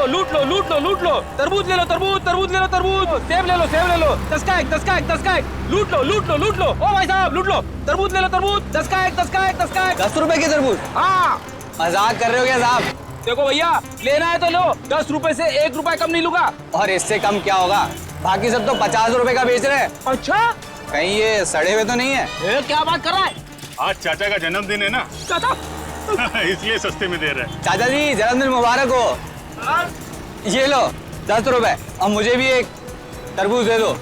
लूट लो लूट लो लूट लो। तरबूज ले लो तरबूज, तरबूज ले लो तरबूज, सेब ले लो सेब ले लो। 10 का एक, 10 का एक, 10 का एक। लूट लो लूट लो लूट लो। ओ भाई साहब लूट लो, तरबूज ले लो तरबूज, 10 का एक, 10 का एक, 10 का एक। 10 रुपए की तरबूज? हाँ मजाक कर रहे हो क्या साहब? देखो भैया, लेना है तो लो, 10 रुपए से 1 रुपया कम नहीं लूंगा। और इससे कम क्या होगा? बाकी सब तो 50 रुपए का बेच रहे हैं। अच्छा, कहीं ये सड़े हुए तो नहीं है? क्या बात कर रहा है? आज चाचा का जन्मदिन है ना, चाचा इसलिए सस्ते में दे रहे हैं। चाचा जी जन्मदिन मुबारक हो। ये लो 10 रुपए, और मुझे भी एक तरबूज दे दो।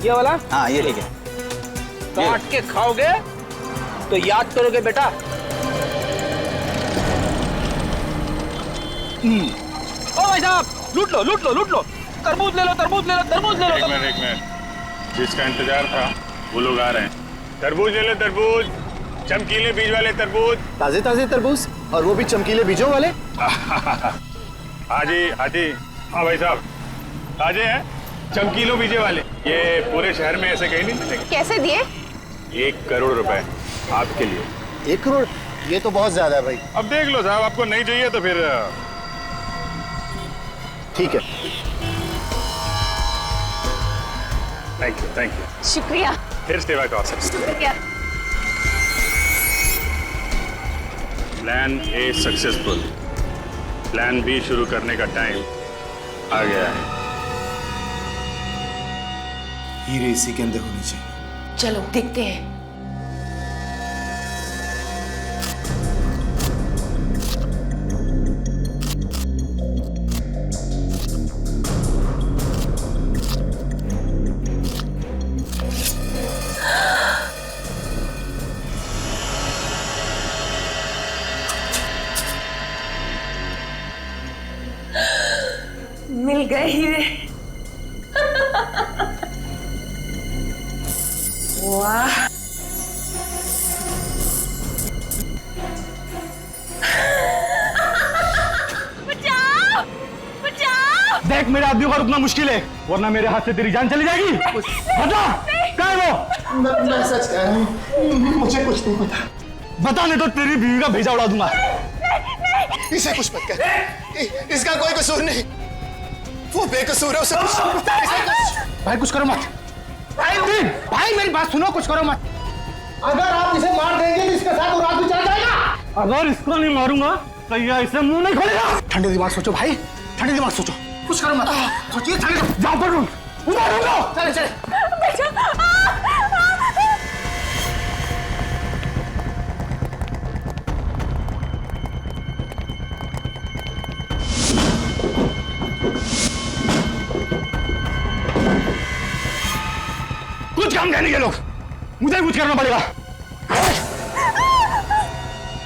ये वाला? हाँ ये ठीक है। काट के खाओगे तो याद करोगे बेटा। ओ भाई साहब लूट लो लूट लो लूट लो। तरबूज ले लो तरबूज ले लो तरबूज ले लो। एक मिनट, जिसका इंतजार था वो लोग आ रहे हैं। तरबूज ले लो तरबूज, चमकीले बीज वाले तरबूज। ताजे ताजे तरबूज, और वो भी चमकीले बीजों वाले। हाजी हाजी, हाँ भाई साहब ताजे हैं, चमकीलों बीजे वाले। ये पूरे शहर में ऐसे कहीं नहीं मिलेंगे। कैसे दिए? 1 करोड़ रुपए आपके लिए। 1 करोड़? ये तो बहुत ज्यादा है भाई। अब देख लो साहब, आपको नहीं चाहिए तो फिर ठीक है। Thank you. शुक्रिया। फिर सेवा का अवसर। शुक्रिया। Plan A successful, plan B शुरू करने का टाइम आ गया है। हीरे इसी के अंदर होनी चाहिए। चलो देखते हैं। मिल गए हीरे। वाह, बचाओ बचाओ। देख मेरे आदमी को रुकना मुश्किल है, वरना मेरे हाथ से तेरी जान चली जाएगी। बता क्या है वो? मैं सच कह रहा हूँ, मुझे कुछ नहीं पता। बता नहीं तो तेरी बीवी का भेजा उड़ा दूंगा। इसे कुछ मत कर, इसका कोई कसूर नहीं, वो बेकसूर है। उसे भाई कुछ करो मत। भाई मेरी बात सुनो, कुछ करो मत। अगर आप इसे मार देंगे तो इसके साथ वो रात भी चल जाएगा। अगर इसको नहीं मारूंगा तो ये इसे मुंह नहीं खोलेगा। ठंडे दिमाग सोचो भाई, ठंडे दिमाग सोचो, कुछ करो मत। सोचिए, जाओ पर चले चले। कुछ काम नहीं ये लोग, मुझे कुछ करना पड़ेगा।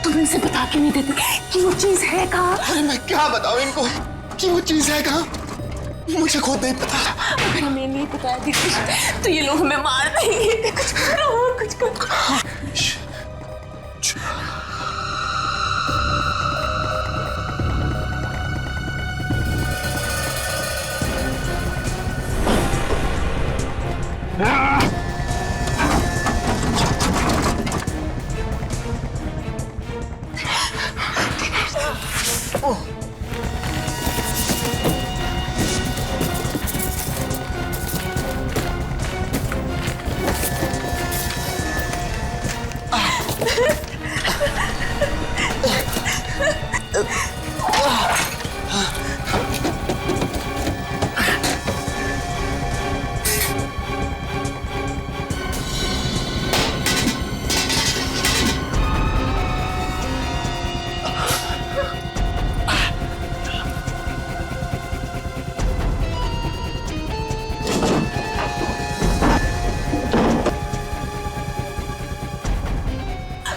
तुम इनसे बता क्यों नहीं देते कि वो चीज है कहाँ? अरे मैं क्या बताऊं इनको कि वो चीज है कहाँ? मुझे खुद नहीं पता। अगर हमें नहीं बताया दीदी तो ये लोग हमें मार देंगे। कुछ करो, कुछ करो।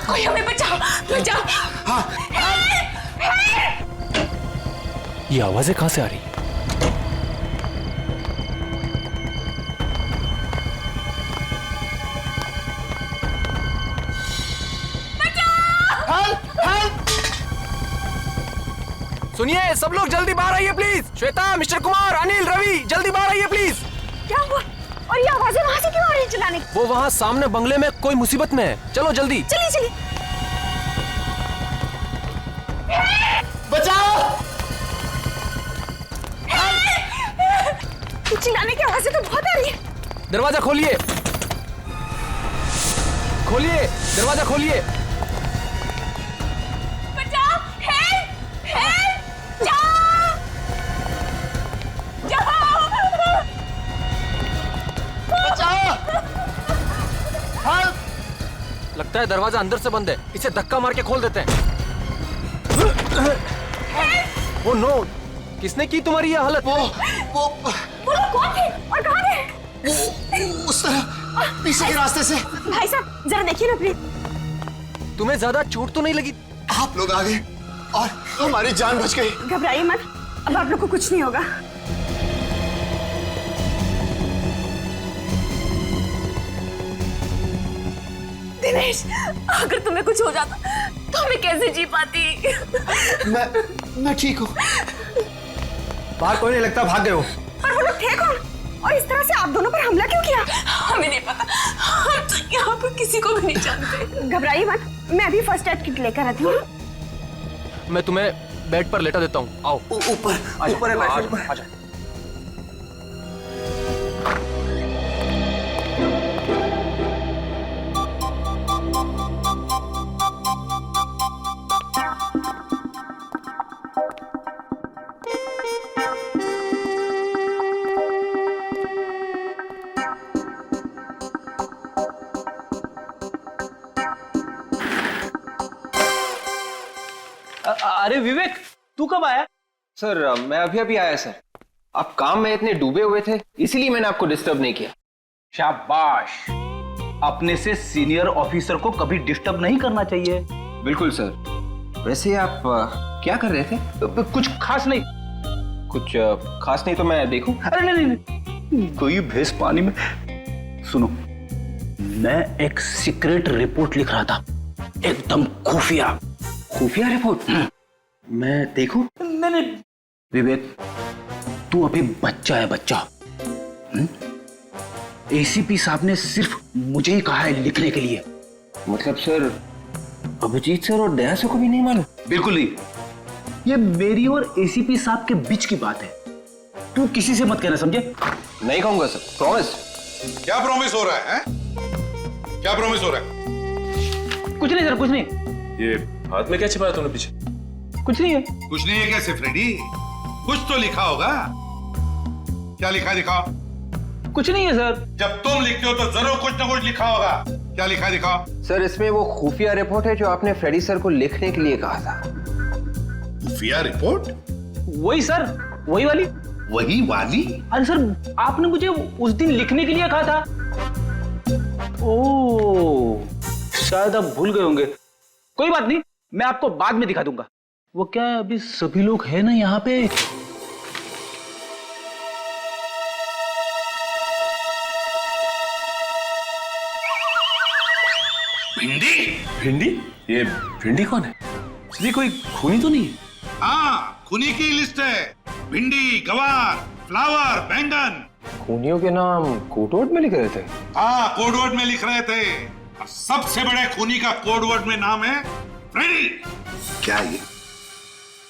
कोई हमें बचाओ बचाओ। हाँ। ये आवाजें कहां से आ रही? सुनिए सब लोग जल्दी बाहर आइए प्लीज। श्वेता, मिस्टर कुमार, अनिल, रवि जल्दी बाहर आइए प्लीज। क्या हुआ? और ये आवाजें वहां से क्यों आ रही है चिल्लाने? वो वहाँ सामने बंगले में कोई मुसीबत में है। चलो जल्दी। चलिए चलिए। चिल्लाने की आवाजें तो बहुत आ रही है। दरवाजा खोलिए, खोलिए, दरवाजा खोलिए। बचाओ, हेल्प, हेल्प, जाओ, जाओ, लगता है दरवाजा अंदर से बंद है, इसे धक्का मार के खोल देते हैं। ओ नो, किसने की तुम्हारी ये हालत? वो वो लोग कौन थे और कहाँ थे? उस तरह पीछे के रास्ते से। भाई साहब जरा देखिए ना प्लीज। तुम्हें ज्यादा चोट तो नहीं लगी? आप लोग आ गए और हमारी जान बच गई। घबराइए मत, अब आप लोग को कुछ नहीं होगा। दिनेश, अगर तुम्हें कुछ हो जाता तो मैं कैसे जी पाती? मैं ठीक हूँ। बाहर कोई नहीं लगता, भाग गए हो। पर वो लोग थे कौन और इस तरह से आप दोनों पर हमला क्यों किया? हमें नहीं पता, हम तो यहाँ पर किसी को भी नहीं जानते। घबराइए मत, मैं अभी फर्स्ट एड किट लेकर आती हूँ। मैं तुम्हें बेड पर लेटा देता हूँ, आओ। ऊपर है बेड। आजा। अरे विवेक, तू कब आया? सर मैं अभी अभी आया सर। आप काम में इतने डूबे हुए थे, इसीलिए मैंने आपको डिस्टर्ब नहीं किया। शाबाश, अपने से सीनियर ऑफिसर को कभी डिस्टर्ब नहीं करना चाहिए। बिल्कुल सर। वैसे आप क्या कर रहे थे? कुछ खास नहीं। कुछ खास नहीं तो मैं देखूं? अरे नहीं नहीं, कोई भैंस पानी में। सुनो, मैं एक सीक्रेट रिपोर्ट लिख रहा था, एकदम खुफिया। खुफिया रिपोर्ट? मैं देखूं? नहीं नहीं विवेक, तू अभी बच्चा है, बच्चा। एसीपी साहब ने सिर्फ मुझे ही कहा है लिखने के लिए। मतलब सर, अभिजीत सर और दया सर को भी नहीं मालूम? बिल्कुल नहीं, ये मेरी और एसीपी साहब के बीच की बात है। तू किसी से मत कहना, समझे? नहीं कहूंगा सर, प्रॉमिस। क्या प्रॉमिस हो रहा है? क्या प्रॉमिस हो रहा है? कुछ नहीं सर, कुछ नहीं। ये हाथ में क्या छिपाया तुमने पीछे? कुछ नहीं है। कुछ नहीं है कैसे फ्रेडी? कुछ तो लिखा होगा। क्या लिखा दिखाओ? कुछ नहीं है सर। जब तुम लिखते हो तो जरूर कुछ ना कुछ लिखा होगा। क्या लिखा दिखाओ? सर इसमें वो खुफिया रिपोर्ट है जो आपने फ्रेडी सर को लिखने के लिए कहा था। खुफिया रिपोर्ट? वही सर, वही वाली। वही वाली? अरे सर, आपने मुझे उस दिन लिखने के लिए कहा था। ओह, शायद आप भूल गए होंगे। कोई बात नहीं, मैं आपको बाद में दिखा दूंगा। वो क्या है, अभी सभी लोग हैं ना यहाँ पे। भिंडी? भिंडी? ये भिंडी कौन है? ये कोई खूनी तो नहीं है? हाँ, खूनी की लिस्ट है। भिंडी, गवार, फ्लावर, बैंगन। खूनियों के नाम कोडवर्ड में लिख रहे थे? हाँ, कोडवर्ड में लिख रहे थे। और सबसे बड़े खूनी का कोडवर्ड में नाम है फ्रेडी। क्या ये?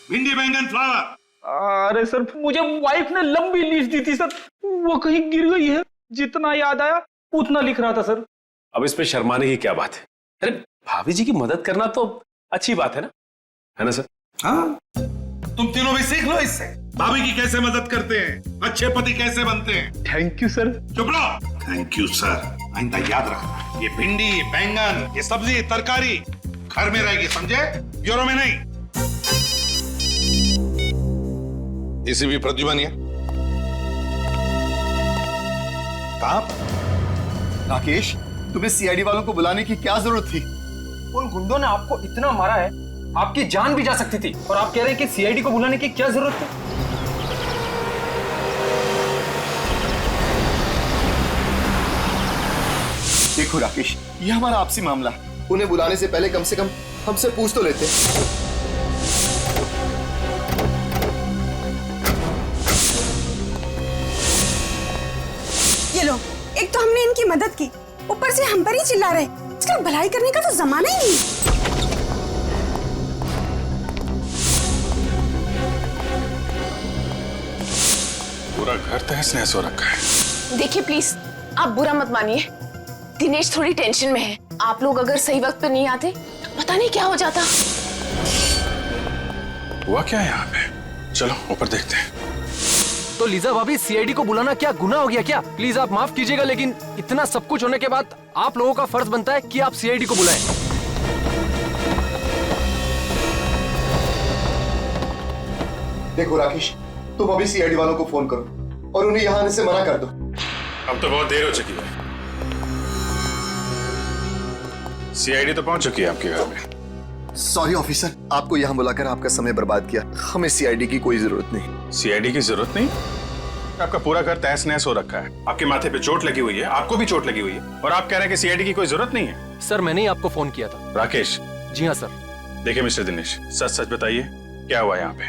भिंडी, बैंगन, फ्लावर। अरे सर, मुझे वाइफ ने लंबी लिस्ट दी थी सर, वो कहीं गिर गई है। जितना याद आया उतना लिख रहा था सर। अब इस पे शर्माने की क्या बात है? अरे भाभी जी की मदद करना तो अच्छी बात है ना सर? हाँ, तुम तीनों भी सीख लो इससे। भाभी की कैसे मदद करते हैं, अच्छे पति कैसे बनते हैं। Thank you sir. चुप रहो। Thank you sir. आइंदा याद रखना, ये भिंडी, बैंगन, ये सब्जी, तरकारी घर में रहेगी, समझे? ब्यूरो में नहीं। एसीपी प्रद्युमन है। कहाँ? राकेश, तुम्हें सीआईडी वालों को बुलाने की क्या जरूरत थी? उन गुंडों ने आपको इतना मारा है, आपकी जान भी जा सकती थी, और आप कह रहे हैं कि सीआईडी को बुलाने की क्या जरूरत है? देखो राकेश, ये हमारा आपसी मामला है। उन्हें बुलाने से पहले कम से कम हमसे पूछ तो लेते। ये लो, एक तो हमने इनकी मदद की, ऊपर से हम पर ही चिल्ला रहे। इसका भलाई करने का तो जमाना ही नहीं। पूरा घर तहस नहस हो रखा है। देखिए प्लीज, आप बुरा मत मानिए, दिनेश थोड़ी टेंशन में है। आप लोग अगर सही वक्त पे नहीं आते तो पता नहीं क्या हो जाता। हुआ क्या है यहाँ पे? चलो ऊपर देखते हैं। तो लीजा भाभी, सीआईडी को बुलाना क्या गुनाह हो गया क्या? प्लीज आप माफ कीजिएगा, लेकिन इतना सब कुछ होने के बाद आप लोगों का फर्ज बनता है कि आप सीआईडी को बुलाएं। देखो राकेश, तुम अभी सीआईडी वालों को फोन करो और उन्हें यहाँ आने से मना कर दो। अब तो बहुत देर हो चुकी है। सीआईडी तो पहुंच चुकी है आपके घर में। सॉरी ऑफिसर, आपको यहाँ बुलाकर आपका समय बर्बाद किया। हमें सीआईडी की कोई जरूरत नहीं। सीआईडी की जरूरत नहीं? आपका पूरा घर तहस नहस हो रखा है, आपके माथे पे चोट लगी हुई है, आपको भी चोट लगी हुई है, और आप कह रहे हैं कि सीआईडी की कोई जरूरत नहीं है। सर मैंने ही आपको फोन किया था। राकेश। जी हाँ सर। देखिए मिस्टर दिनेश, सच सच बताइए क्या हुआ यहाँ पे?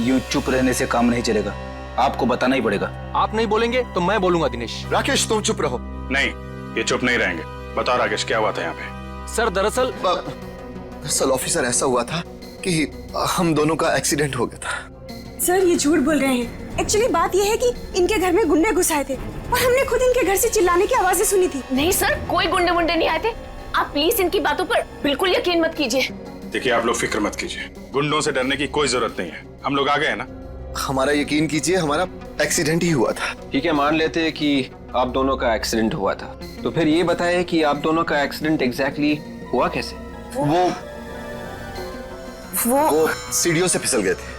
यूं चुप रहने से काम नहीं चलेगा, आपको बताना ही पड़ेगा। आप नहीं बोलेंगे तो मैं बोलूंगा दिनेश। राकेश तुम चुप रहो। नहीं, ये चुप नहीं रहेंगे। बताओ राकेश, क्या हुआ था यहाँ पे? सर दरअसल ऑफिसर ऐसा हुआ था कि हम दोनों का एक्सीडेंट हो गया था। सर ये झूठ बोल रहे हैं। एक्चुअली बात ये है कि इनके घर में गुंडे घुस आए थे और हमने खुद इनके घर से चिल्लाने की आवाजें सुनी थी। नहीं सर, कोई गुंडे वुंडे नहीं आए थे। आप प्लीज इनकी बातों पर बिल्कुल यकीन मत कीजिए। देखिए आप लोग फिक्र मत कीजिए, गुंडों से डरने की कोई जरूरत नहीं है। हम लोग आ गए ना। हमारा यकीन कीजिए, हमारा एक्सीडेंट ही हुआ था। ठीक है, मान लेते हैं कि आप दोनों का एक्सीडेंट हुआ था, तो फिर ये बताएं कि आप दोनों का एक्सीडेंट एग्जैक्टली हुआ कैसे? वो सीढ़ियों से फिसल गए थे।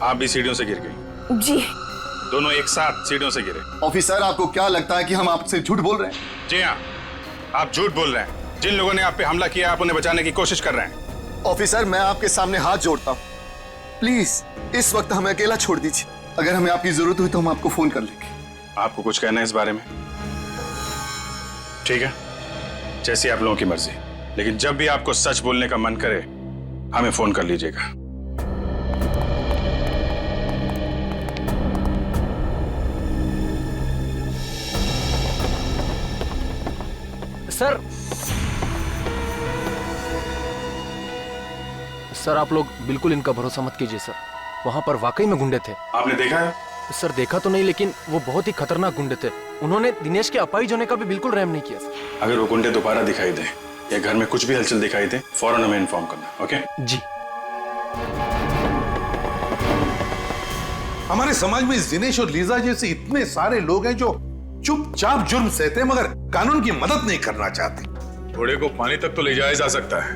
आप भी सीढ़ियों से गिर गई? जी। दोनों एक साथ सीढ़ियों से गिरे? ऑफिसर आपको क्या लगता है कि हम आपसे झूठ बोल रहे हैं? जी हाँ, आप झूठ बोल रहे हैं। जिन लोगों ने आप पे हमला किया, आप उन्हें बचाने की कोशिश कर रहे हैं। ऑफिसर मैं आपके सामने हाथ जोड़ता हूँ, प्लीज इस वक्त हमें अकेला छोड़ दीजिए। अगर हमें आपकी जरूरत हुई तो हम आपको फोन कर लेंगे। आपको कुछ कहना है इस बारे में? ठीक है, जैसी आप लोगों की मर्जी, लेकिन जब भी आपको सच बोलने का मन करे हमें फोन कर लीजिएगा। सर आप लोग बिल्कुल इनका भरोसा मत कीजिए सर। वहाँ पर वाकई में गुंडे थे। आपने देखा है? सर देखा तो नहीं, लेकिन वो बहुत ही खतरनाक गुंडे थे। उन्होंने दिनेश के अपाहिज होने का भी बिल्कुल रहम नहीं किया सर। अगर वो गुंडे दोबारा दिखाई दे या घर में कुछ भी हलचल दिखाई दे, फौरन हमें इन्फॉर्म करना। ओके जी। हमारे समाज में दिनेश और लीजा जैसे इतने सारे लोग हैं जो चुपचाप जुर्म सहते हैं मगर कानून की मदद नहीं करना चाहते। घोड़े को पानी तक तो ले जाया जा सकता है,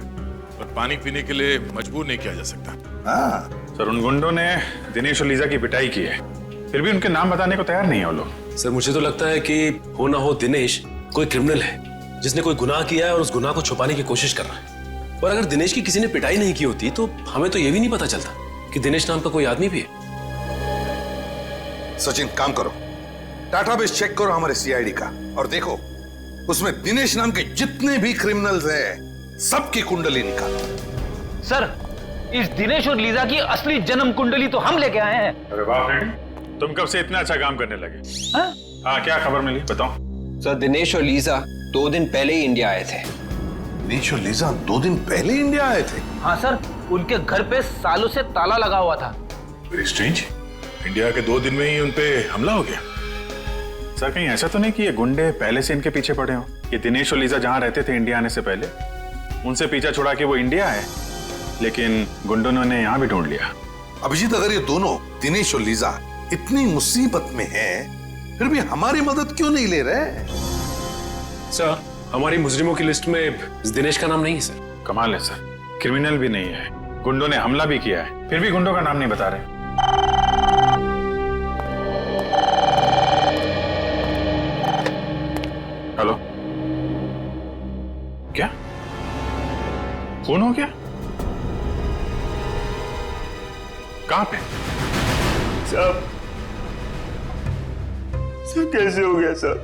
पर पानी पीने के लिए मजबूर नहीं किया जा सकता। हाँ सर, उन गुंडों ने दिनेश और लीजा की पिटाई की है, फिर भी उनके नाम बताने को तैयार नहीं है वो लोग। सर मुझे तो लगता है कि हो ना हो दिनेश कोई क्रिमिनल है जिसने कोई गुनाह किया है और उस गुनाह को छुपाने की कोशिश कर रहा है। और अगर दिनेश की किसी ने पिटाई नहीं की होती तो हमें तो ये भी नहीं पता चलता कि दिनेश नाम का कोई आदमी भी है। सचिन काम करो, डाटाबेस चेक करो हमारे सीआईडी का और देखो उसमें दिनेश नाम के जितने भी क्रिमिनल्स हैं सबकी कुंडली निकालो। सर इस दिनेश और लीजा की असली जन्म कुंडली तो हम लेके आए हैं। अरे वाह फ्रेंड, तुम कब से इतना अच्छा काम करने लगे? हाँ, क्या खबर मिली बताओ। सर दिनेश और लीजा 2 दिन पहले ही इंडिया आए थे। दिनेश और लीजा 2 दिन पहले इंडिया आए थे? हाँ सर, उनके घर पे सालों से ताला लगा हुआ था। वेरी स्ट्रेंज, इंडिया के 2 दिन में ही उनपे हमला हो गया। सर कहीं ऐसा तो नहीं कि ये गुंडे पहले से इनके पीछे पड़े हों? ये दिनेश और लीजा जहां रहते थे इंडिया आने से पहले, उनसे पीछा छुड़ा के वो इंडिया आए, लेकिन गुंडों ने उन्हें यहाँ भी ढूंढ लिया। अभिजीत, अगर ये दोनों दिनेश और लीजा इतनी मुसीबत में हैं, फिर भी हमारी मदद क्यों नहीं ले रहे? सर हमारी मुजरिमों की लिस्ट में दिनेश का नाम नहीं है सर। कमाल है सर, क्रिमिनल भी नहीं है, गुंडों ने हमला भी किया है, फिर भी गुंडों का नाम नहीं बता रहे। हेलो, क्या फोन हो गया? कहां पे? सब कैसे हो गया सर?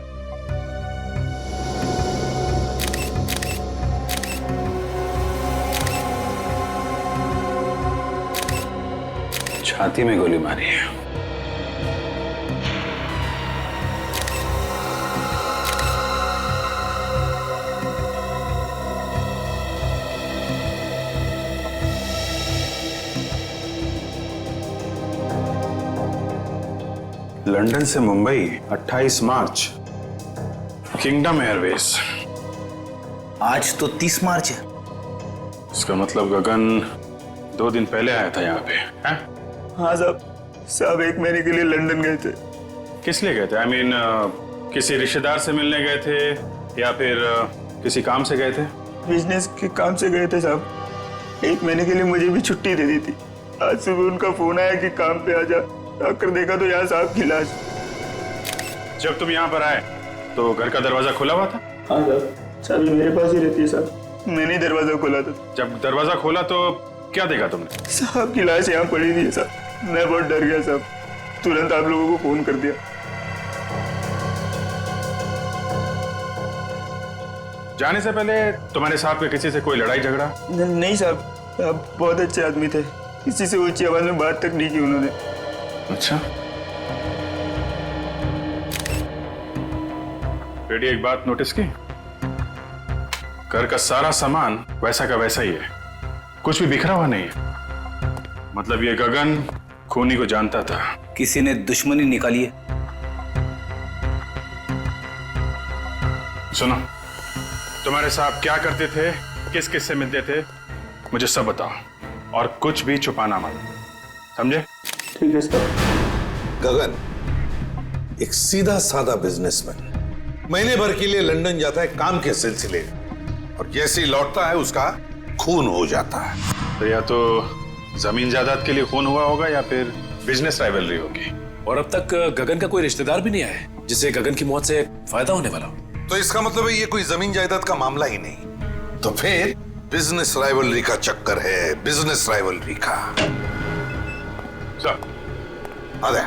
छाती में गोली मारी है। लंदन से मुंबई 28 मार्च, किंगडम एयरवेज। आज तो 30 मार्च है। इसका मतलब गगन 2 दिन पहले आया था यहाँ पे, हैं? हाँ साहब 1 महीने के लिए लंदन गए थे। किस लिए गए थे? आई मीन किसी रिश्तेदार से मिलने गए थे या फिर किसी काम से गए थे? बिजनेस के काम से गए थे साहब। 1 महीने के लिए मुझे भी छुट्टी दे दी थी। आज सुबह उनका फोन आया कि काम पे आ जा। आकर देखा तो यहाँ साहब की लाश। जब तुम यहाँ पर आए तो घर का दरवाजा खुला हुआ था? हाँ साहब, चाबी मेरे पास ही रहती है साहब। मैंने दरवाजा खोला था। जब दरवाजा खोला तो क्या देखा तुमने? साहब की लाश यहाँ पड़ी थी साहब। मैं बहुत डर गया साहब, तुरंत आप लोगों को फोन कर दिया। जाने से पहले तुम्हारे साथ में किसी से कोई लड़ाई झगड़ा? नहीं साहब, आप बहुत अच्छे आदमी थे। किसी से ऊंची आवाज में बात तक नहीं की उन्होंने। अच्छा, बेटी एक बात नोटिस की? घर का सारा सामान वैसा का वैसा ही है, कुछ भी बिखरा हुआ नहीं है। मतलब ये गगन खूनी को जानता था। किसी ने दुश्मनी निकाली है। सुनो, तुम्हारे साहब क्या करते थे, किस किस से मिलते थे, मुझे सब बताओ और कुछ भी छुपाना मत, समझे? ठीक है सर। गगन एक सीधा साधा बिजनेसमैन, महीने भर के लिए लंदन जाता है काम के सिलसिले, और जैसे ही लौटता है उसका खून हो जाता है। तो या तो जमीन जायदाद के लिए खून हुआ होगा या फिर बिजनेस राइवलरी होगी। और अब तक गगन का कोई रिश्तेदार भी नहीं आया है जिससे गगन की मौत से फायदा होने वाला हो। तो इसका मतलब है ये कोई जमीन जायदाद का मामला ही नहीं, तो फिर बिजनेस राइवलरी का चक्कर है, बिजनेस राइवलरी का। सर, अरे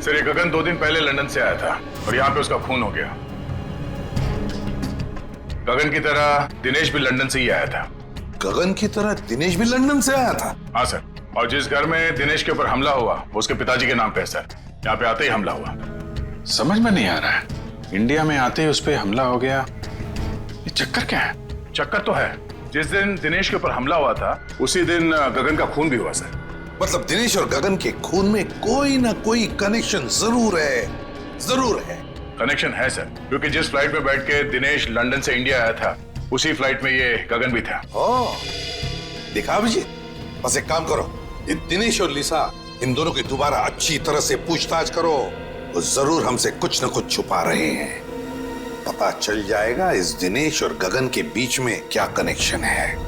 सर ये गगन 2 दिन पहले लंदन से आया था और यहाँ पे उसका खून हो गया। गगन की तरह दिनेश भी लंदन से ही आया था। गगन की तरह दिनेश भी लंदन से आया था? हाँ सर, और जिस घर में दिनेश के ऊपर हमला हुआ वो उसके पिताजी के नाम पे है सर। यहाँ पे आते ही हमला हुआ। समझ में नहीं आ रहा है, इंडिया में आते ही उस पर हमला हो गया, ये चक्कर क्या है? चक्कर तो है, जिस दिन दिनेश के ऊपर हमला हुआ था उसी दिन गगन का खून भी हुआ सर। मतलब दिनेश और गगन के खून में कोई ना कोई कनेक्शन जरूर है, जरूर है। कनेक्शन है सर, क्योंकि जिस फ्लाइट में बैठ के दिनेश लंदन से इंडिया आया था उसी फ्लाइट में ये गगन भी था। देखा अभिजीत, बस एक काम करो, ये दिनेश और लिसा इन दोनों की दोबारा अच्छी तरह से पूछताछ करो। वो जरूर हमसे कुछ न कुछ छुपा रहे हैं। पता चल जाएगा इस दिनेश और गगन के बीच में क्या कनेक्शन है।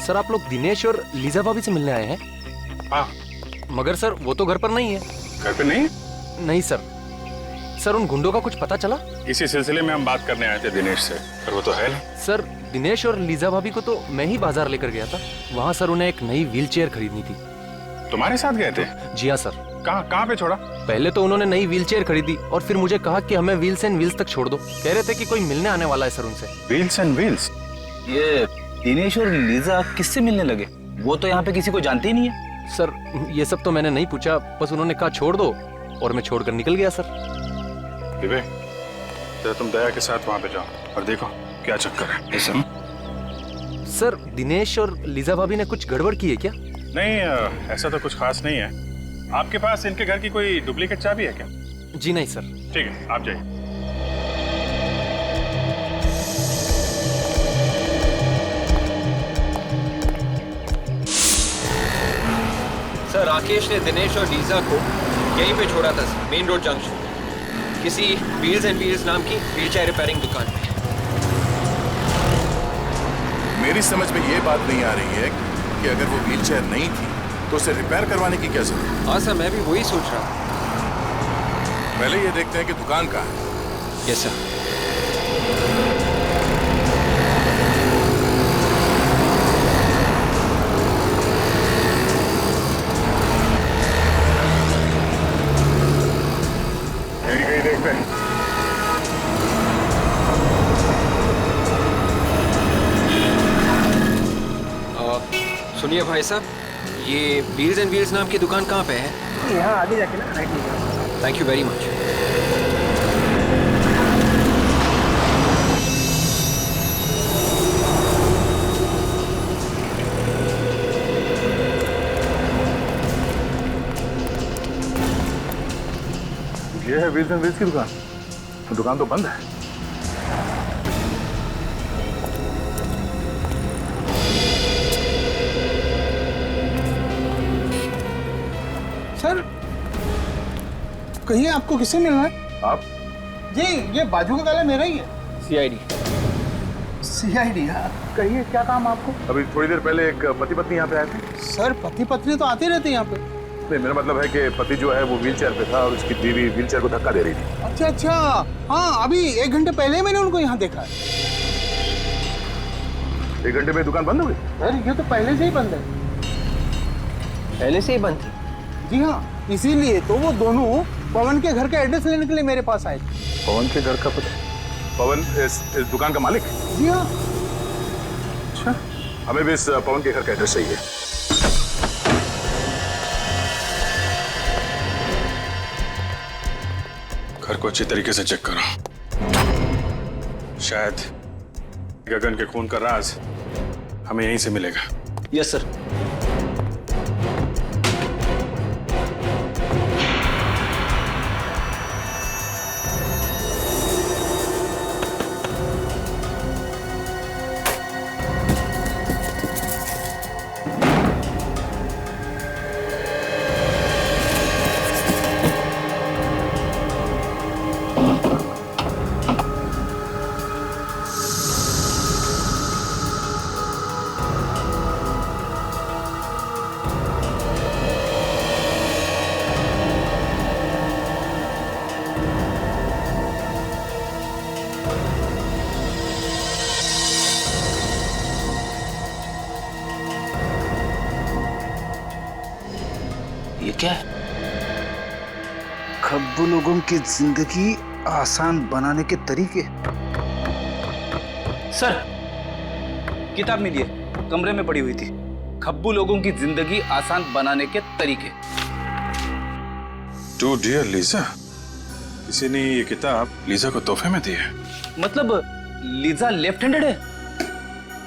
सर आप लोग दिनेश और लीजा भाभी से मिलने आए हैं? हाँ। मगर सर वो तो घर पर नहीं है। घर पे नहीं? नहीं सर। सर उन गुंडों का कुछ पता चला? इसी सिलसिले में हम बात करने आए थे दिनेश से, पर वो तो है नहीं। सर दिनेश और लीजा भाभी को तो मैं ही बाजार लेकर गया था। वहाँ सर उन्हें एक नई व्हील चेयर खरीदनी थी। तुम्हारे साथ गए थे? जी हाँ सर। कहाँ पे छोड़ा? पहले तो उन्होंने नई व्हील चेयर खरीदी और फिर मुझे कहा कि हमें व्हील्स एंड व्हील्स तक छोड़ दो। कह रहे थे कि कोई मिलने आने वाला है सर उनसे। Wheels and wheels? ये दिनेश और लीजा किससे मिलने लगे? वो तो यहाँ पे किसी को जानते ही नहीं है। सर ये सब तो मैंने नहीं पूछा, बस उन्होंने कहा छोड़ दो और मैं छोड़कर निकल गया सर। विवेक, तो तुम दया के साथ वहां पे जाओ और देखो क्या चक्कर है। सर दिनेश और लीजा भाभी ने कुछ गड़बड़ की है क्या? नहीं, ऐसा तो कुछ खास नहीं है। आपके पास इनके घर की कोई डुप्लीकेट चाबी है क्या? जी नहीं सर। ठीक है, आप जाइए। सर राकेश ने दिनेश और लीजा को यहीं पे छोड़ा था सर, मेन रोड जंक्शन, किसी व्हील्स एंड व्हील्स नाम की व्हील चेयर रिपेयरिंग दुकान पे। मेरी समझ में ये बात नहीं आ रही है कि अगर वो व्हीलचेयर नहीं थी तो उसे रिपेयर करवाने की क्या जरूरत? हाँ सर, मैं भी वही सोच रहा हूँ। पहले ये देखते हैं कि दुकान कहाँ है। Yes sir. कहीं देखते हैं। सुनिए भाई साहब, ये व्हील्स एंड व्हील्स नाम की दुकान कहाँ पे है? यहाँ आगे जाके ना राइट लीजिए। Thank you very much. ये है व्हील्स एंड व्हील्स की दुकान। तो दुकान तो बंद है। सर, कहिए आपको किससे मिलना है? आप? जी, ये बाजू का काला मेरा ही है। CID। CID? कहिए क्या काम आपको? अभी थोड़ी देर पहले एक पति पत्नी यहाँ पे आए थे। सर, पति पत्नी तो आते रहते हैं यहाँ पे। नहीं, मेरा मतलब है कि पति जो है वो व्हीलचेयर पे था और उसकी बीवी व्हीलचेयर को धक्का दे रही थी। अच्छा अच्छा, हाँ, अभी 1 घंटे पहले मैंने उनको यहाँ देखा है। 1 घंटे में दुकान बंद हो गई? सर, ये तो पहले से ही बंद है। पहले से ही बंद थी? जी हाँ, इसीलिए तो वो दोनों पवन के घर का एड्रेस लेने के लिए मेरे पास आए थे। पवन के घर का पता? पवन इस दुकान का मालिक? जी हाँ। अच्छा, हमें भी इस पवन के घर का एड्रेस चाहिए। घर को अच्छी तरीके से चेक करो। शायद गगन के खून का राज हमें यहीं से मिलेगा। Yes sir. ये क्या है? खब्बू लोगों की जिंदगी आसान बनाने के तरीके। सर, किताब मिली है, कमरे में पड़ी हुई थी। खब्बू लोगों की जिंदगी आसान बनाने के तरीके। टू डियर लीजा, किसी ने ये किताब लीजा को तोहफे में दी है। मतलब लीजा लेफ्ट हैंडेड है?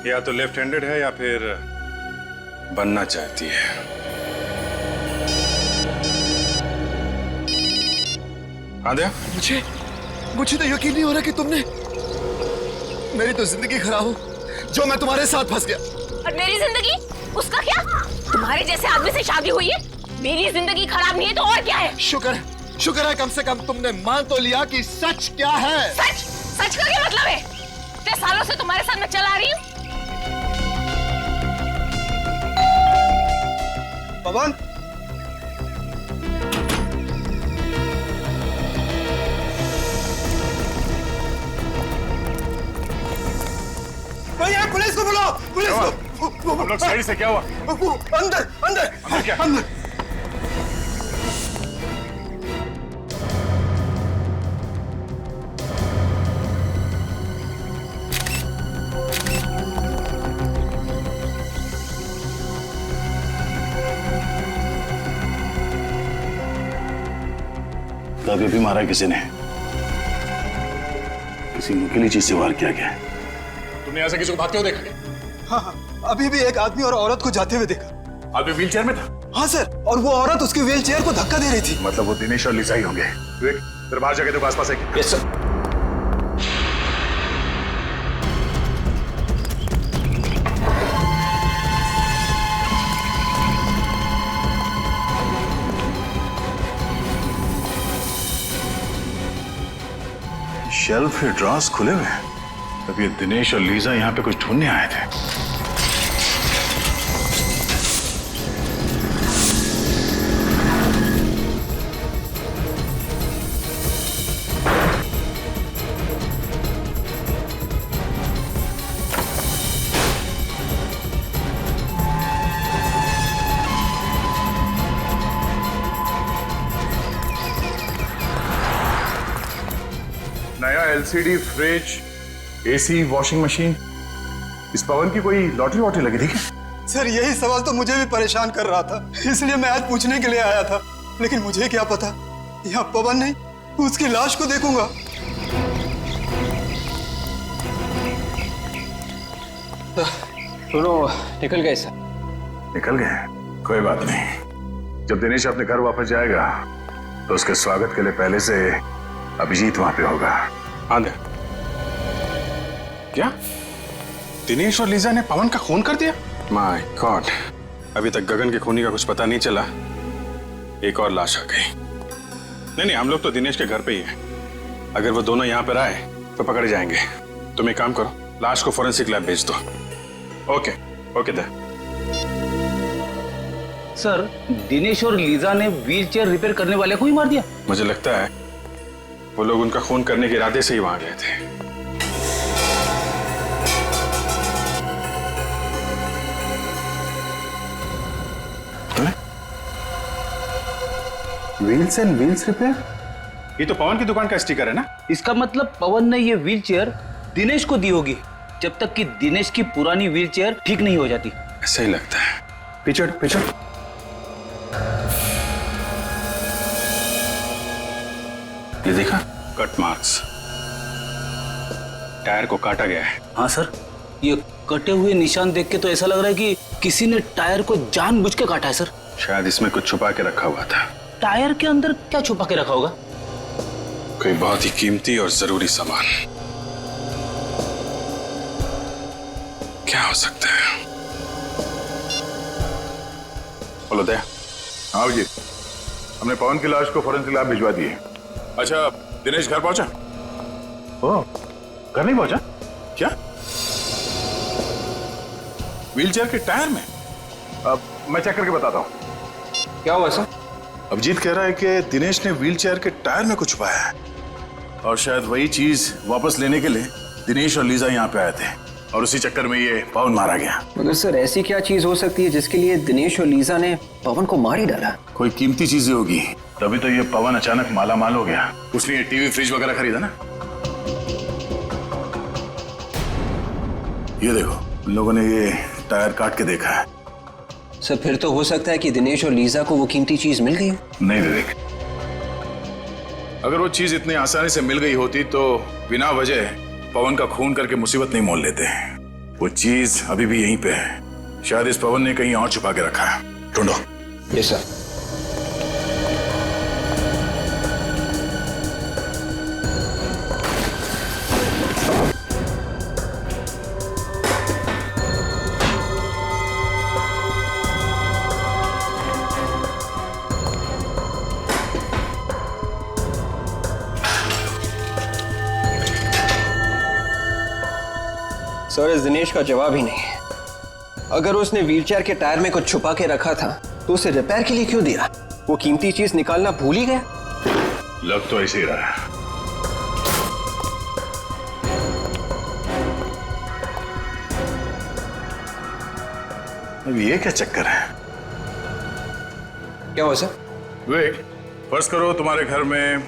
या तो लेफ्ट हैंडेड है या फिर बनना चाहती है। आद्या, मुझे तो यकीन नहीं हो रहा कि तुमने मेरी तो जिंदगी खराब हो, जो मैं तुम्हारे साथ फंस गया। और मेरी जिंदगी? उसका क्या? तुम्हारे जैसे आदमी से शादी हुई है। मेरी जिंदगी खराब नहीं है तो और क्या है? शुक्र है कम से कम तुमने मान तो लिया कि सच क्या है। सच का क्या मतलब है? इतने सालों से तुम्हारे साथ मैं चला रही हूँ। पवन, भैया पुलिस को बुलाओ, पुलिस को। हम लोग साइड से क्या हुआ? अंदर अंदर अंदर क्या? अंदर। दागे भी मारा किसी ने, किसी नुकीली चीज से वार किया गया। तुमने ऐसे किसी को भागते हुए देखा क्या? हाँ, अभी भी एक आदमी और औरत को जाते हुए देखा। आदमी व्हीलचेयर में था? हाँ सर, और वो औरत उसके व्हीलचेयर को धक्का दे रही थी। मतलब वो दिनेश और लीजा ही होंगे। विवेक, तेरे बाहर जाके देखो आसपास है क्या? Yes sir. शेल्फ के ड्रॉर्स खुले हुए हैं। तब ये दिनेश और लीजा यहाँ पे कुछ ढूंढने आए थे। नया LCD fridge, AC, washing machine, इस पवन की कोई लॉटरी वॉटरी लगी थी क्या? सर यही सवाल तो मुझे भी परेशान कर रहा था, इसलिए मैं आज पूछने के लिए आया था। लेकिन मुझे क्या पता यहाँ पवन नहीं, उसकी लाश को देखूंगा। दोनों निकल गए सर। निकल गए? कोई बात नहीं। जब दिनेश अपने घर वापस जाएगा तो उसके स्वागत के लिए पहले से अभिजीत वहां पे होगा। आंधे क्या दिनेश और लीजा ने पवन का खून कर दिया? माय गॉड, अभी तक गगन के खूनी का कुछ पता नहीं चला, एक और लाश आ गई। नहीं, हम लोग तो दिनेश के घर पे ही हैं। अगर वो दोनों यहाँ पर आए तो पकड़े जाएंगे। तुम एक काम करो, लाश को फोरेंसिक लैब भेज दो। ओके ओके दे। सर, दिनेश और लीजा ने व्हीलचेयर रिपेयर करने वाले को ही मार दिया? मुझे लगता है वो लोग उनका खून करने के इरादे से ही वहां गए थे। व्हील्स एंड व्हील्स रिपेयर, ये तो पवन की दुकान का स्टिकर है ना? इसका मतलब पवन ने ये व्हीलचेयर दिनेश को दी होगी, जब तक कि दिनेश की पुरानी व्हीलचेयर ठीक नहीं हो जाती। ऐसा ही लगता है। पिछड़ पिछड़। ये देखा, कट मार्क्स, टायर को काटा गया है। हाँ सर, ये कटे हुए निशान देख के तो ऐसा लग रहा है कि किसी ने टायर को जानबूझ के काटा है सर। शायद इसमें कुछ छुपा के रखा हुआ था। टायर के अंदर क्या छुपा के रखा होगा? कोई बहुत ही कीमती और जरूरी सामान। क्या हो सकता है? बोलो दया। हाँ जी, हमने पवन की लाश को फोरेंसिक लैब भिजवा दी है। अच्छा, दिनेश घर पहुंचा? ओह, घर नहीं पहुंचा? क्या? व्हीलचेयर के टायर में? अब मैं चेक करके बताता हूं। क्या हुआ सर? अभिजीत कह रहा है कि दिनेश ने व्हीलचेयर के टायर में कुछ छुपाया है और शायद वही चीज वापस लेने के लिए दिनेश और लीजा यहाँ पे आए थे और उसी चक्कर में ये पवन मारा गया। मगर सर ऐसी क्या चीज हो सकती है जिसके लिए दिनेश और लीजा ने पवन को मार ही डाला? कोई कीमती चीजें होगी, तभी तो ये पवन अचानक माला माल हो गया। उसने ये टीवी फ्रिज वगैरह खरीदा ना। ये देखो, उन लोगों ने ये टायर काट के देखा है। सर फिर तो हो सकता है कि दिनेश और लीजा को वो कीमती चीज मिल गई। नहीं विवेक, अगर वो चीज इतनी आसानी से मिल गई होती तो बिना वजह पवन का खून करके मुसीबत नहीं मोल लेते। वो चीज अभी भी यहीं पे है। शायद इस पवन ने कहीं और छुपा के रखा है। ढूंढो। Yes sir. सर इस दिनेश का जवाब ही नहीं। अगर उसने व्हीलचेयर के टायर में कुछ छुपा के रखा था तो उसे रिपेयर के लिए क्यों दिया? वो कीमती चीज निकालना भूल ही गया। लग तो ऐसे ही रहा है। अब ये क्या चक्कर है? क्या हुआ सर? विवेक, फर्ज करो तुम्हारे घर में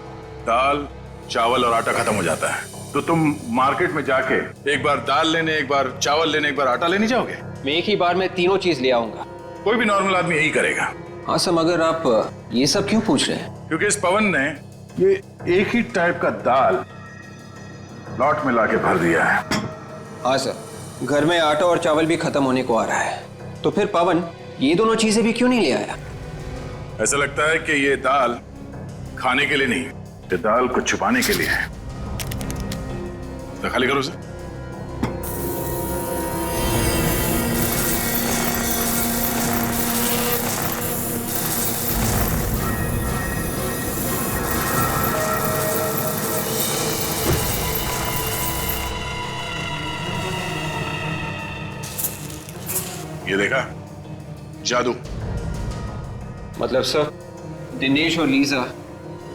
दाल, चावल और आटा खत्म हो जाता है, तो तुम मार्केट में जाके एक बार दाल लेने, एक बार चावल लेने, एक बार आटा लेने जाओगे? मैं एक ही बार में तीनों चीज ले आऊंगा। कोई भी नॉर्मल आदमी यही करेगा। हाँ सर, मगर आप ये सब क्यों पूछ रहे हैं? क्योंकि इस पवन ने ये एक ही टाइप का दाल लॉट में लाके भर दिया है। हाँ सर, घर में आटा और चावल भी खत्म होने को आ रहा है, तो फिर पवन ये दोनों चीजें भी क्यों नहीं ले आया? ऐसा लगता है कि ये दाल खाने के लिए नहीं, ये दाल को छुपाने के लिए है। तो खाली करो उसे। ये देखा, जादू। मतलब सर, दिनेश और लीजा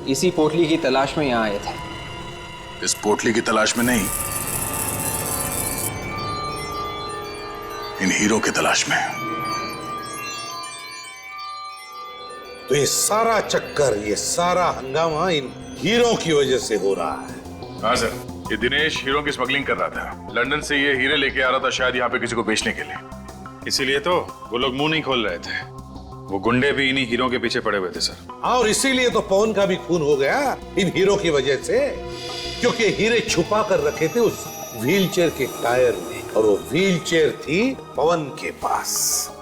इसी पोटली की तलाश में यहाँ आए थे। इस पोटली की तलाश में नहीं, इन हीरो की तलाश में। तो ये सारा चक्कर, ये सारा हंगामा इन हीरो की वजह से हो रहा है। हाँ सर, ये दिनेश हीरो की स्मगलिंग कर रहा था। लंदन से ये हीरे लेके आ रहा था, शायद यहाँ पे किसी को बेचने के लिए। इसीलिए तो वो लोग मुंह नहीं खोल रहे थे। वो गुंडे भी इन्हीं हीरो के पीछे पड़े हुए थे सर। हाँ, और इसीलिए तो पवन का भी खून हो गया इन हीरो की वजह से, क्योंकि हीरे छुपा कर रखे थे उस व्हीलचेयर के टायर में, और वो व्हीलचेयर थी पवन के पास।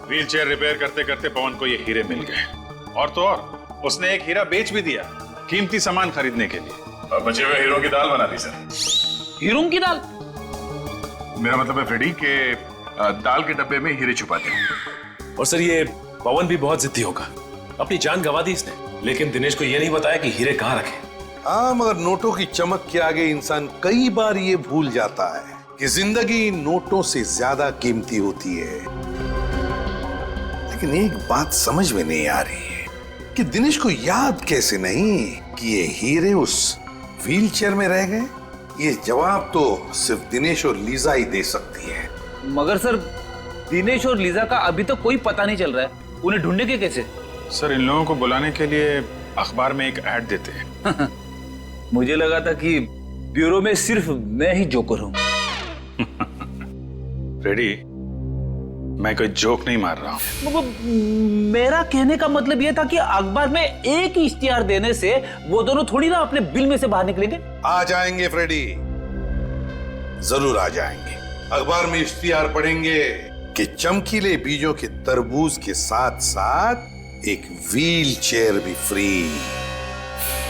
व्हीलचेयर रिपेयर करते करते पवन को ये हीरे मिल गए, और तो और उसने एक हीरा बेच भी दिया कीमती सामान खरीदने के लिए, और बचे हुए हीरो की दाल बना दी सर। हीरो की दाल? मेरा मतलब है फ्रेडी के दाल के डब्बे में हीरे छुपा दिए। और सर ये पवन भी बहुत जिद्दी होगा, अपनी जान गंवा दी इसने, लेकिन दिनेश को ये नहीं बताया कि हीरे कहाँ रखे। हाँ, मगर नोटों की चमक के आगे इंसान कई बार ये भूल जाता है कि जिंदगी नोटों से ज्यादा कीमती होती है। लेकिन एक बात समझ में नहीं आ रही है कि दिनेश को याद कैसे नहीं कि ये हीरे उस व्हीलचेयर में रह गए। ये जवाब तो सिर्फ दिनेश और लीजा ही दे सकती है। मगर सर, दिनेश और लीजा का अभी तक कोई पता नहीं चल रहा है, उन्हें ढूंढेंगे कैसे? सर, इन लोगों को बुलाने के लिए अखबार में एक ऐड देते हैं। मुझे लगा था कि ब्यूरो में सिर्फ मैं ही जोकर हूं। फ्रेडी, मैं कोई जोक नहीं मार रहा हूं। मेरा कहने का मतलब यह था कि अखबार में एक ही इश्तिहार देने से वो दोनों थोड़ी ना अपने बिल में से बाहर निकलेंगे। आ जाएंगे फ्रेडी, जरूर आ जाएंगे। अखबार में इश्तिहार पढ़ेंगे कि चमकीले बीजों के तरबूज के साथ साथ एक व्हील चेयर भी फ्री।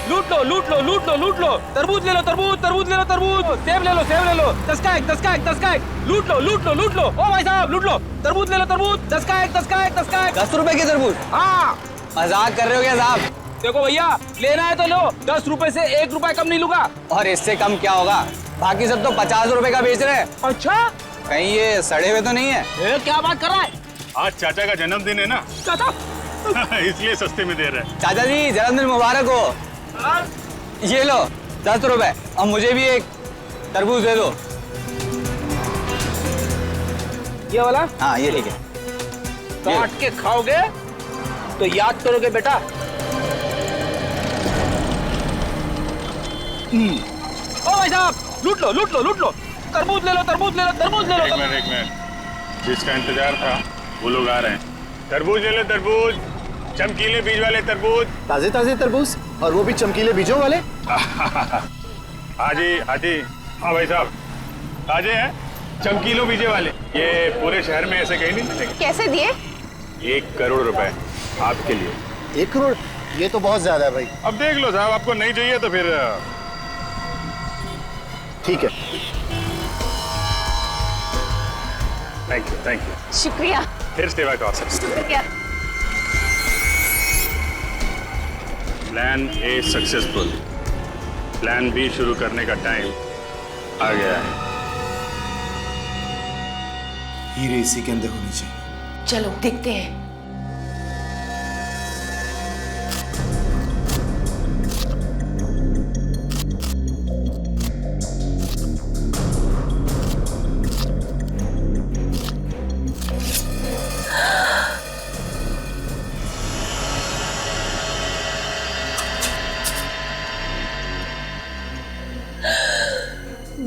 लूट लो लूट लो लूट लो लूट लो, तरबूज ले लो तरबूज, तरबूज ले लो तरबूज, सेब ले लो सेब ले लो, 10 का एक 10 का एक 10 का एक, लूट लो लूट लो लूट लो। ओ भाई साहब लूट लो, तरबूज ले लो तरबूज, 10 का एक 10 का एक 10 का एक। 10 रुपए की तरबूज? हाँ, मजाक कर रहे हो क्या साहब? देखो भैया, लेना है तो लो, 10 रुपए से 1 रुपए कम नहीं लूंगा। और इससे कम क्या होगा? बाकी सब तो 50 रुपए का बेच रहे हैं। अच्छा, कहीं ये सड़े हुए तो नहीं है? क्या बात कर रहा है? आज चाचा का जन्मदिन है ना, चाचा इसलिए सस्ते में दे रहे हैं। चाचा जी जन्मदिन मुबारक हो। ये लो 10 रुपए, और मुझे भी एक तरबूज दे दो। ये वाला? हाँ ये ठीक है। काट के खाओगे तो याद करोगे बेटा। ओ भाई साहब, लूट लो लूट लो लूट लो, तरबूज ले लो तरबूज ले लो तरबूज ले लो। एक मिनट, जिसका इंतजार था वो लोग आ रहे हैं। तरबूज ले लो तरबूज, चमकीले बीज वाले तरबूज। ताजे ताजे तरबूज, और वो भी चमकीले बीजों वाले। हाजी हाजी, हाँ भाई साहब, ताजे हैं, चमकीलो बीजे वाले। ये पूरे शहर में ऐसे कहीं नहीं मिलेंगे। कैसे दिए? 1 करोड़ रुपए आपके लिए। 1 करोड़? ये तो बहुत ज्यादा है भाई। अब देख लो साहब, आपको नहीं चाहिए तो फिर ठीक है। Thank you thank you. शुक्रिया। फिर सेवा का अवसर। शुक्रिया। Plan A successful, plan B शुरू करने का टाइम आ गया है। हीरे इसी के अंदर होनी चाहिए। चलो देखते हैं।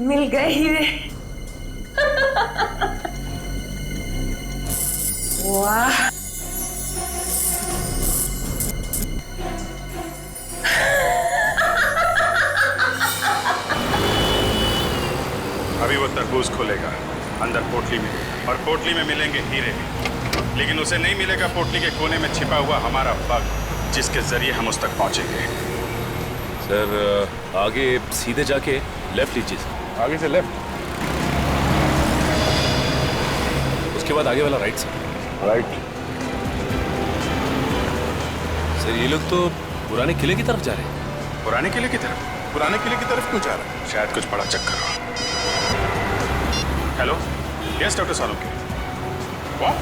मिल गए हीरे। वाह, अभी वो तरबूज खोलेगा, अंदर पोटली में, और पोटली में मिलेंगे हीरे, लेकिन उसे नहीं मिलेगा पोटली के कोने में छिपा हुआ हमारा बग, जिसके जरिए हम उस तक पहुंचेंगे। सर आगे सीधे जाके लेफ्ट लीजिए। आगे से लेफ्ट, उसके बाद आगे वाला राइट से। राइट। सर ये लोग तो पुराने किले की तरफ जा रहे हैं। पुराने किले की तरफ? पुराने किले की तरफ क्यों जा रहा है? शायद कुछ बड़ा चक्कर हो। हेलो, यस डॉक्टर सालोकी। व्हाट?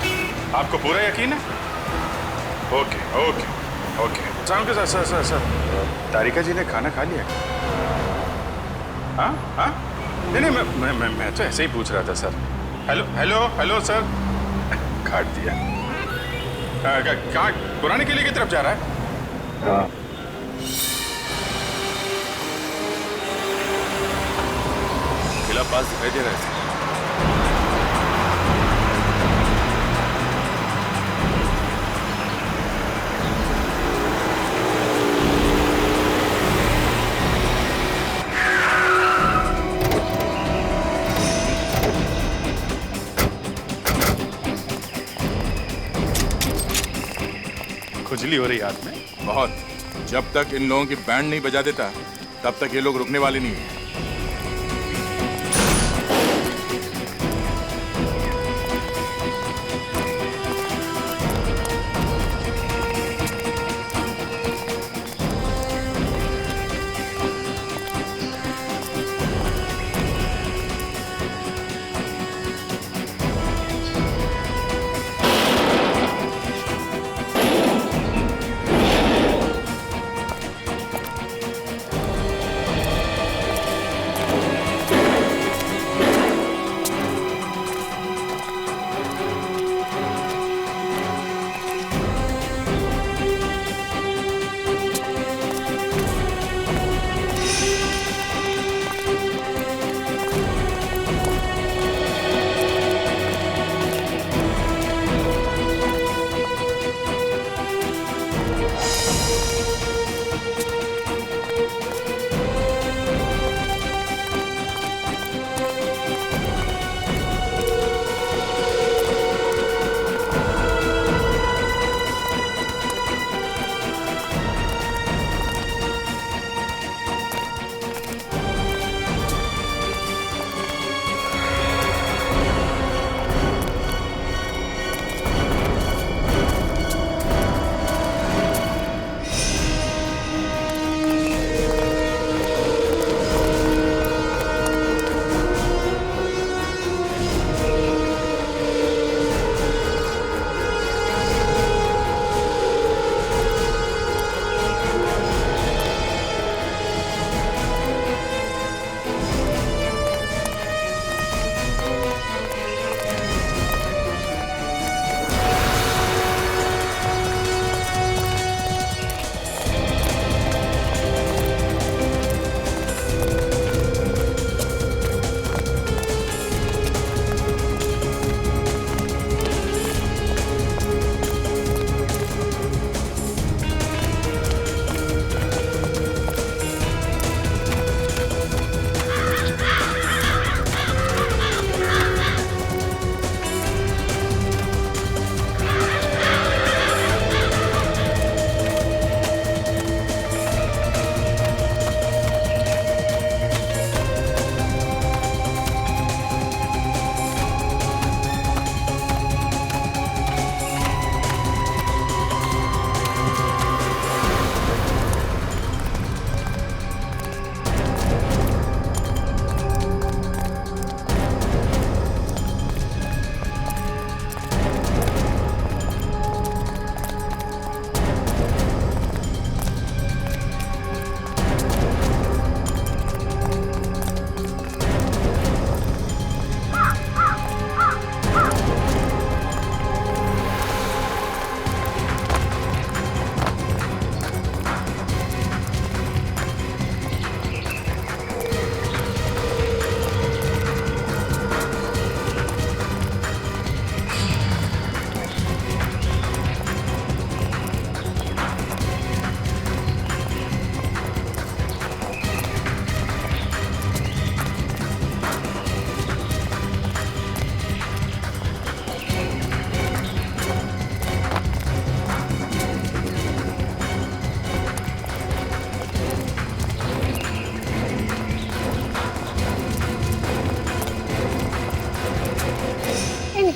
आपको पूरा यकीन है? Okay okay okay. Sir sir sir sir Tarika ji ने खाना खा लिया? हाँ हाँ, नहीं मैं तो ऐसे ही पूछ रहा था sir. Hello hello hello sir. काट दिया। कहाँ पुराने किले की तरफ जा रहा है? हाँ। किला पास दिखाई दे रहा है। खुजली हो रही हाथ में बहुत। जब तक इन लोगों की बैंड नहीं बजा देता तब तक ये लोग रुकने वाले नहीं है।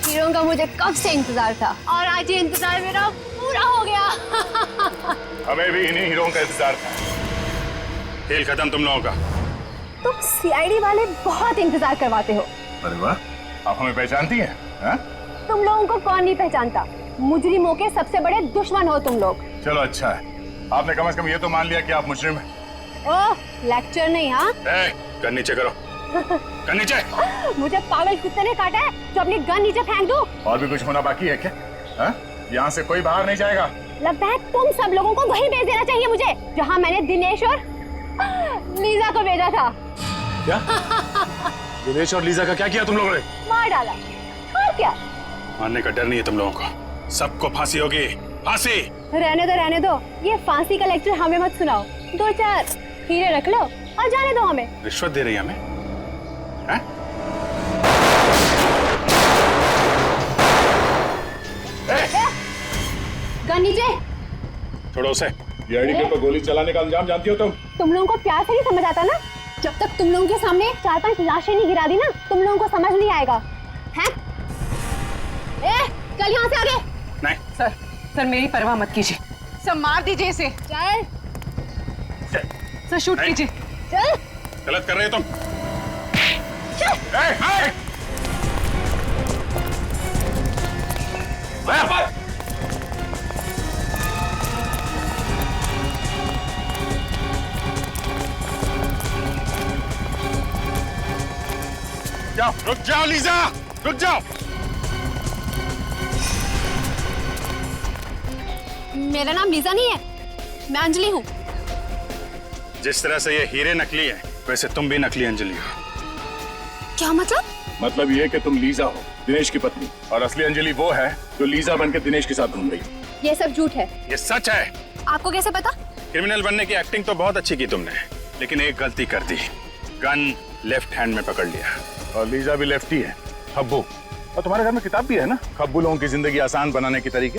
हीरो का मुझे कब से इंतजार था और आज ये इंतजार मेरा पूरा हो गया। हमें भी इन्हीं हीरों का इंतजार था। खेल खत्म तुम लोगों का। तुम सीआईडी वाले बहुत इंतजार करवाते हो। अरे वाह, आप हमें पहचानती हैं? हाँ? तुम लोगों को कौन नहीं पहचानता, मुजरिमों के सबसे बड़े दुश्मन हो तुम लोग। चलो अच्छा है, आपने कम से कम ये तो मान लिया कि आप मुजरिम हैं। ओह, लेक्चर नहीं। हाँ, गन नीचे करो, गन नीचे। मुझे पागल कुत्ते ने काटा है जो अपनी गन नीचे फेंक दूं? और भी कुछ होना बाकी है क्या? यहाँ से कोई बाहर नहीं जाएगा। लगता है तुम सब लोगों को वहीं भेज देना चाहिए मुझे, जहाँ मैंने दिनेश और लीजा को भेजा था। क्या? दिनेश और लीजा का क्या किया तुम लोगों ने? मार डाला। और क्या? मारने का डर नहीं है तुम लोगों को, सबको फांसी होगी, फांसी। रहने दो, ये फांसी का लेक्चर हमें मत सुनाओ। 2-4 हीरे रख लो और जाने दो हमें। रिश्वत दे रही है हमें? हैं? गन नीचे। छोड़ो उसे। डीआईडी के ऊपर गोली चलाने का अंजाम जानती हो तुम लोगों को प्यार से नहीं समझ आता ना? जब तक तुम लोगों के सामने 4-5 लाशें नहीं गिरा दी ना, तुम लोगों को समझ नहीं आएगा। हैं? चल यहाँ से आगे। नहीं सर मेरी परवाह मत कीजिए, सर मार दीजिए इसे। चल सर शूट कीजिए। चल। गलत कर रहे हो तुम। जाओ, रुक जाओ लीजा, रुक जाओ। मेरा नाम लीजा नहीं है, मैं अंजलि हूँ। जिस तरह से ये हीरे नकली है, वैसे तुम भी नकली अंजलि हो। क्या मतलब? मतलब ये कि तुम लीजा हो, दिनेश की पत्नी, और असली अंजलि वो है जो लीजा बनकर दिनेश के साथ घूम रही है। ये सब झूठ है। ये सच है। आपको कैसे पता? क्रिमिनल बनने की एक्टिंग तो बहुत अच्छी की तुमने, लेकिन एक गलती कर दी, गन लेफ्ट हैंड में पकड़ लिया। और लीजा भी लेफ्टी है, खब्बू। और तुम्हारे घर में किताब भी है ना, खब्बू लोगों की जिंदगी आसान बनाने के तरीके।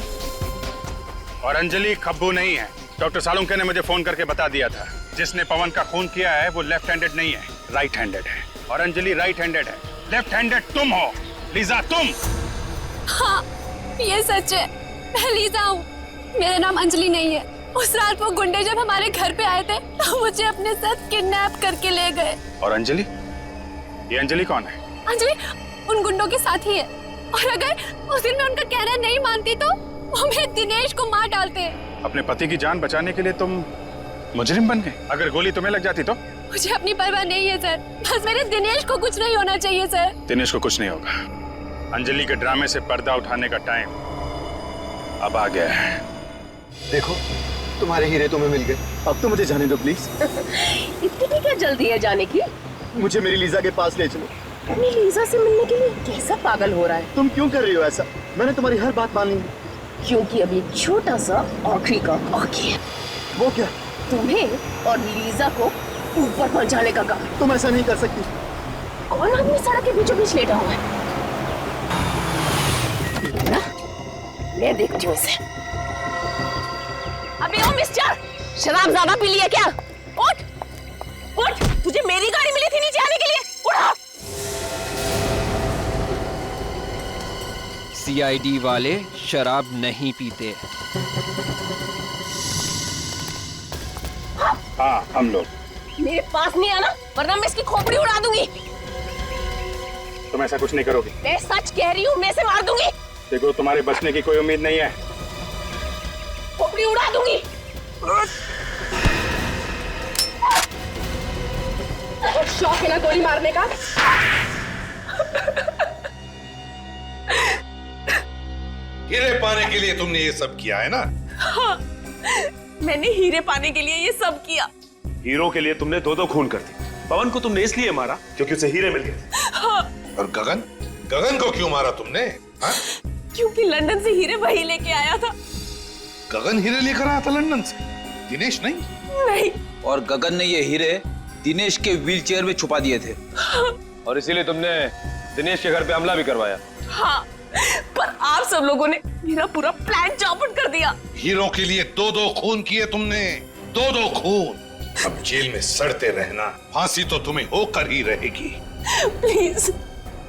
और अंजलि खब्बू नहीं है, डॉक्टर सालुंके ने मुझे फोन करके बता दिया था। जिसने पवन का खून किया है वो लेफ्ट हैंडेड नहीं है, राइट हैंडेड है। और अंजलि राइट हैंडेड है, लेफ्ट हैंडेड तुम हो लीजा, तुम। हाँ, ये सच है, मैं लीजा हूँ, मेरा नाम अंजलि नहीं है। उस रात वो गुंडे जब हमारे घर पे आए थे तो मुझे अपने साथ किडनैप करके ले गए। और अंजलि? ये अंजलि कौन है? अंजलि उन गुंडों के साथ ही है, और अगर उस दिन मैं उनका कहना नहीं मानती तो वो मेरे दिनेश को मार डालते। अपने पति की जान बचाने के लिए तुम मुजरिम बन गए? अगर गोली तुम्हें लग जाती तो? मुझे अपनी परवाह नहीं है सर, बस मेरे दिनेश को कुछ नहीं होना चाहिए सर। दिनेश को कुछ नहीं होगा। अंजलि के ड्रामे से पर्दा उठाने का टाइम अब आ गया है। देखो, तुम्हारे हीरे तुम्हें मिल गए, अब तो मुझे जाने दो प्लीज। इतनी क्या जल्दी है जाने की? मुझे मेरी लीजा के पास ले चलो। अपनी लीजा से मिलने के लिए कैसा पागल हो रहा है? तुम क्यों कर रही हो ऐसा? मैंने तुम्हारी हर बात मान ली। क्योंकि अभी एक छोटा सा आखिरी काम बाकी है। वो क्या? तुम्हें और लीजा को ऊपर पहुंचाने का काम। तुम ऐसा नहीं कर सकती। कौन आदमी सड़क के बीचों बीच लेटा हुआ है? मैं देखती हूँ इसे। अबे ओ मिस्टर, शराब ज्यादा पी लिया क्या? उठ, उठ, तुझे मेरी गाड़ी मिली थी नीचे आने के लिए, उठा। सीआईडी वाले शराब नहीं पीते। हाँ, हम लोग। मेरे पास नहीं आना, वरना मैं इसकी खोपड़ी उड़ा दूंगी। तुम ऐसा कुछ नहीं करोगी। मैं सच कह रही हूँ, मैं इसे मार दूंगी। देखो, तुम्हारे बचने की कोई उम्मीद नहीं है। खोपड़ी उड़ा दूंगी। शौक है ना गोली मारने का? हीरे पाने के लिए तुमने ये सब किया है ना? हाँ, मैंने हीरे पाने के लिए ये सब किया। हीरो के लिए तुमने 2-2 खून कर दी। पवन को तुमने इसलिए मारा क्योंकि उसे हीरे मिल गए। हाँ। और गगन? गगन को क्यों मारा तुमने? हाँ? क्योंकि लंदन से हीरे वही लेके आया था। गगन हीरे लेकर आया था लंदन से, दिनेश नहीं? नहीं। और गगन ने ये हीरे दिनेश के व्हीलचेयर में छुपा दिए थे। हाँ। और इसीलिए तुमने दिनेश के घर पे हमला भी करवाया। हाँ, पर आप सब लोगों ने मेरा पूरा प्लान चौपट कर दिया। हीरो के लिए 2-2 खून किए तुमने, 2-2 खून। अब जेल में सड़ते रहना, फांसी तो तुम्हें होकर ही रहेगी। Please,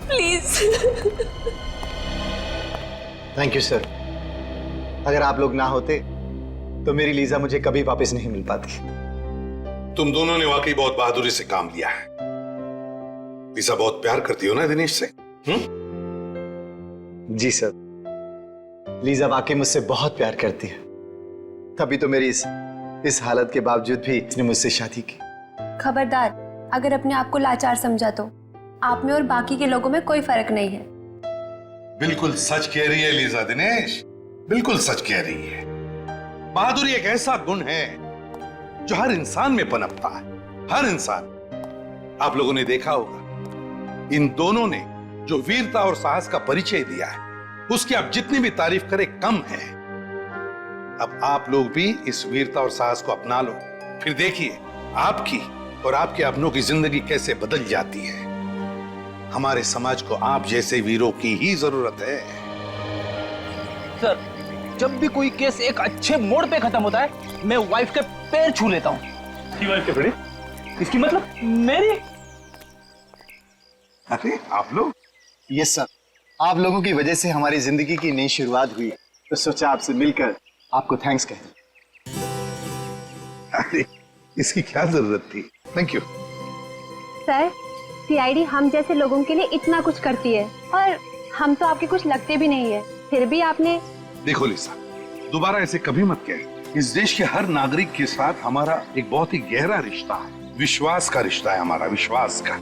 please. Thank you sir. अगर आप लोग ना होते तो मेरी लीजा मुझे कभी वापस नहीं मिल पाती। तुम दोनों ने वाकई बहुत बहादुरी से काम लिया है। लीजा बहुत प्यार करती हो ना दिनेश से? जी सर। लीजा वाकई मुझसे बहुत प्यार करती है, तभी तो मेरी इस हालत के बावजूद भी इसने मुझसे शादी की। खबरदार, अगर अपने आप को लाचार समझा तो आप में और बाकी के लोगों में कोई फर्क नहीं है। बिल्कुल सच कह रही है लीजा दिनेश, बिल्कुल सच कह रही है। बहादुरी एक ऐसा गुण है जो हर इंसान में पनपता है, हर इंसान। आप लोगों ने देखा होगा, इन दोनों ने जो वीरता और साहस का परिचय दिया है, उसकी आप जितनी भी तारीफ करें कम है। अब आप लोग भी इस वीरता और साहस को अपना लो, फिर देखिए आपकी और आपके अपनों की जिंदगी कैसे बदल जाती है। हमारे समाज को आप जैसे वीरों की ही जरूरत है। सर, जब भी कोई केस एक अच्छे मोड़ पे खत्म होता है, मैं वाइफ के पैर छू लेता हूँ। वाइफ के बड़े इसकी मतलब मेरी? अरे आप लोग? यस सर, आप लोगों की वजह से हमारी जिंदगी की नई शुरुआत हुई, तो सोचा आपसे मिलकर आपको थैंक्स कहें। अरे इसकी क्या जरूरत थी, थैंक यू। सर, सीआईडी हम जैसे लोगों के लिए इतना कुछ करती है और हम तो आपके कुछ लगते भी नहीं है, फिर भी आपने। देखो लिसा, दोबारा ऐसे कभी मत कहे। इस देश के हर नागरिक के साथ हमारा एक बहुत ही गहरा रिश्ता है, विश्वास का रिश्ता है हमारा, विश्वास का।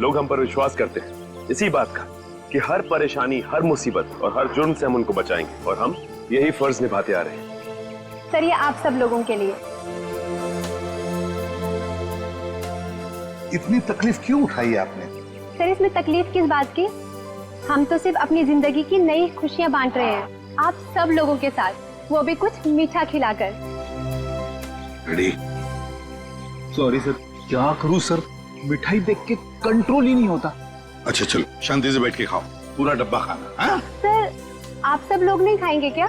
लोग हम पर विश्वास करते हैं इसी बात का कि हर परेशानी, हर मुसीबत और हर जुर्म से हम उनको बचाएंगे, और हम यही फर्ज निभाते आ रहे हैं। सर, ये आप सब लोगों के लिए। इतनी तकलीफ क्यों उठाई आपने? सर, इसमें तकलीफ किस बात की? हम तो सिर्फ अपनी जिंदगी की नई खुशियां बांट रहे हैं आप सब लोगों के साथ, वो भी कुछ मीठा खिलाकर। सॉरी सर, क्या करूं सर, मिठाई देख के कंट्रोल ही नहीं होता। अच्छा चलो, शांति से बैठ के खाओ, पूरा डब्बा खाना। हाँ? सर, आप सब लोग नहीं खाएंगे क्या?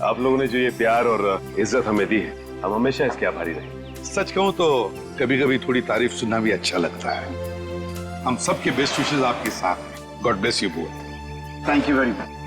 आप लोगों ने जो ये प्यार और इज्जत हमें दी है, हम हमेशा इसके आभारी रहेंगे। सच कहूं तो कभी कभी थोड़ी तारीफ सुनना भी अच्छा लगता है। हम सबके बेस्ट विशेस आपके साथ हैं। God bless you both. Thank you very much.